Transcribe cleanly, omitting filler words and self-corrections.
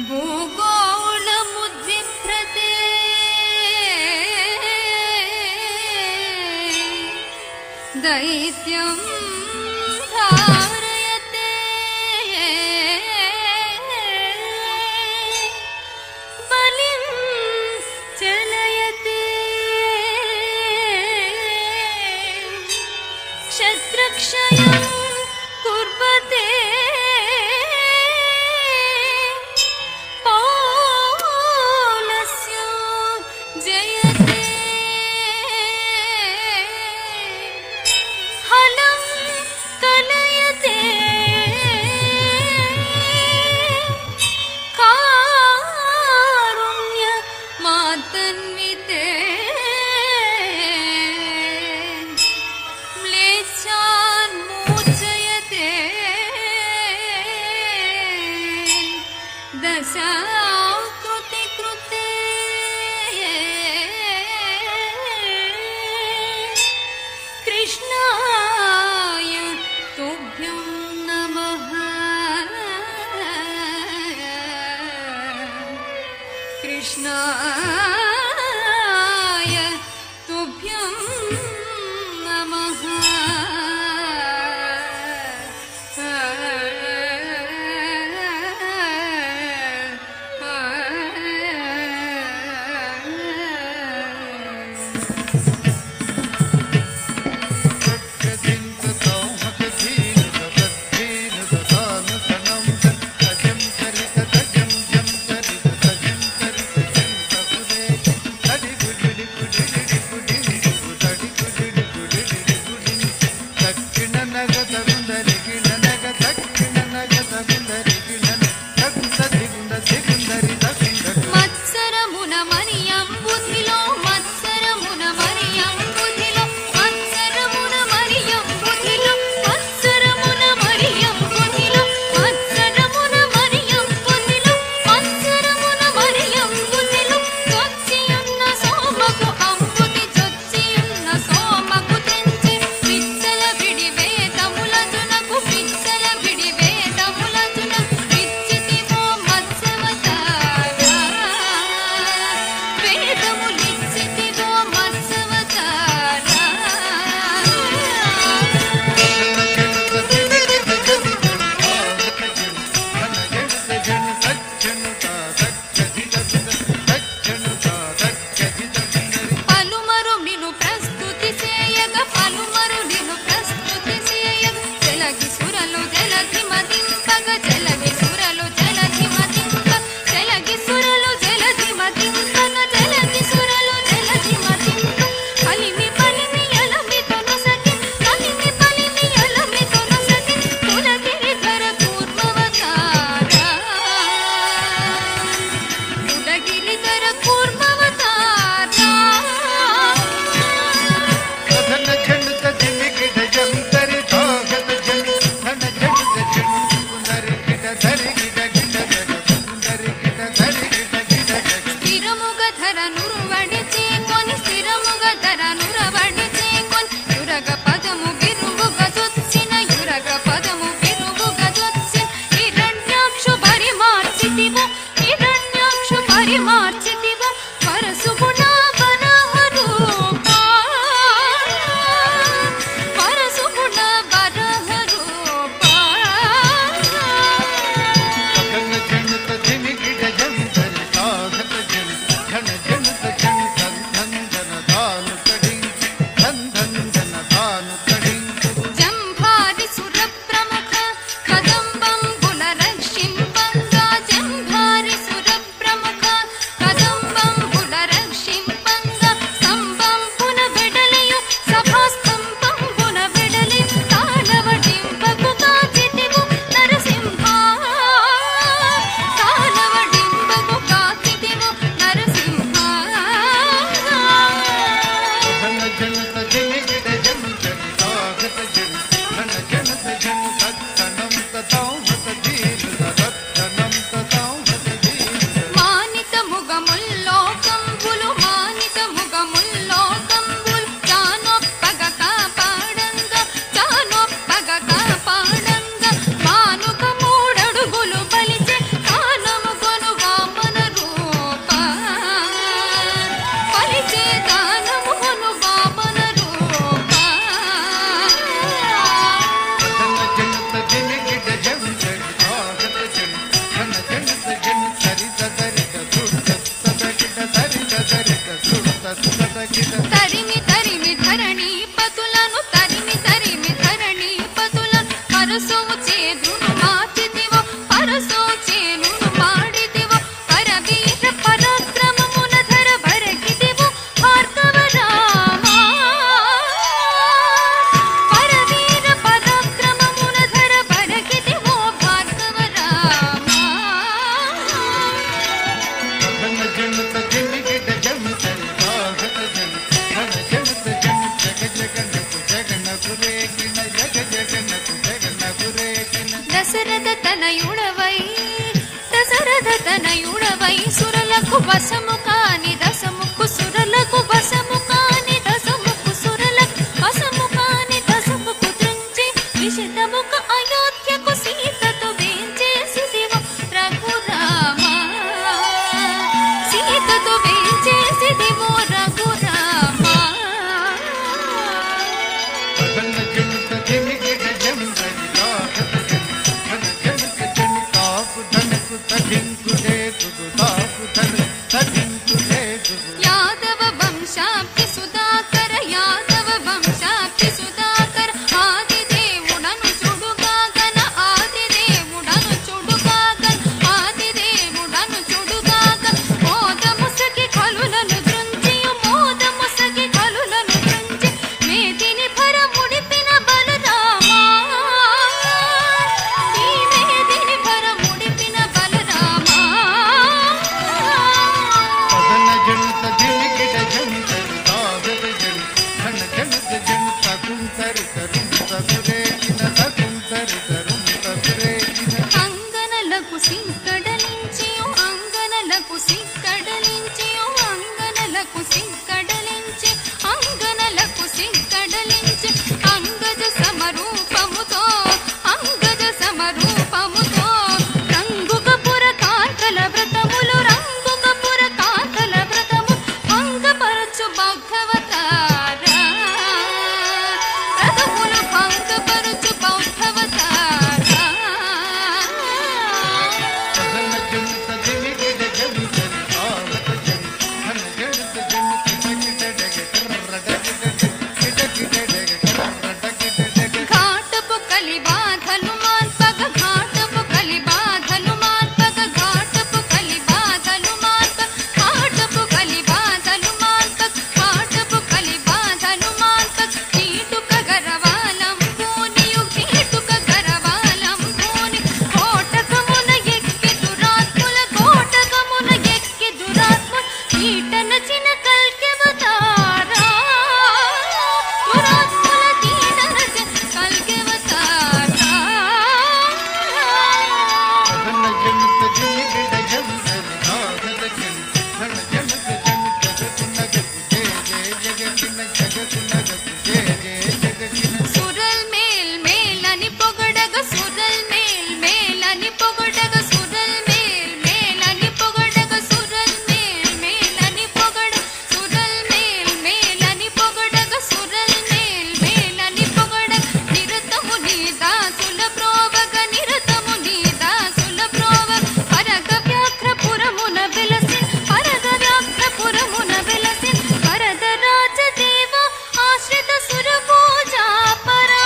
भूगोलमुद्विभ्रते दैत्यं धारयते बलिं चलयते क्षत्रक्षयं कुर्वते पौलस्यो जयते हलं कलयते कारुण्यमातन्विते म्लेच्छान् मोचयते दशाकृतिकृते कृष्णाय तुभ्यं नमः कृष्णाय तुभ्यं नमः కుసురలకు వశము కాని దశముకు సురలకు వశము కాని దశముకు సురలకు వశము కాని దశముకు త్రుంచి విషితముక అయోధ్యకు సీతతో వేంచేసిదివో రఘురామ సీతతో వేంచేసిదివో రఘురామ యాదవ వంశాప్తి సుధాకర యాదవ వంశాప్తి సుధాకర ఆదిదేవుడను చుడుగాగన ఆదిదేవుడను చుడుగాగన ఆదిదేవుడను చుడుగాగన మోదముసకి కలులను దృంచియు మోదముసకి కలులను దృంచి మేదిని భర ముడిపిన బలరామ ఈ మేదిని భర ముడిపిన బలరామ అంగనలకు సిక్కడలించియు అంగనలకు సిక్కడలించియు అంగనలకు సిక్కడలించి అంగనలకు సిక్కడలించి అంగజ సమరూపముతో అంగజ సమరూపముతో రంగుకపుర కాంతల వ్రతములు రంగుకపుర కాంతల వ్రతము భంగపరచు బౌద్ధవతార వ్రతములు భంగపరచు బౌద్ధవతార ఘాటపు కలిబాధలు మాన్పగ ఘాటపు కలిబాధలు మాన్పగ ఘాటపు కలిబాధలు మాన్పగ ఘాటపు కలిబాధలు మాన్పగ ఘాటపు కలిబాధలు మాన్పగ కీటుక గరవాలం పూనియు కీటుక గరవాలం పూని కోటకమున ఎక్కి దురాత్ముల కోటకమున ఎక్కి దురాత్ముల కీటన చిన కల్కెవతారా దురాత్ముల కీటన చిన కల్కెవతారా సురల్ మేల్ మేలని పొగడగ సురల్ మేల్ మేలని పొగడగ సురల్ మేల్ మేలని పొగడగ సురల్ మేల్ మేలని పొగడ సురల్ మేల్ మేలని పొగడగ సురల్ మేల్ మేలని పొగడ నిరతము నీ దాసుల ప్రోవగ నిరతము నీ దాసుల ప్రోవగ పరగ వ్యాఘ్రపురమున వెలసి పరగ వ్యాఘ్రపురమున వెలసి వరద రాజదేవ ఆశ్రిత సుర పూజా పరా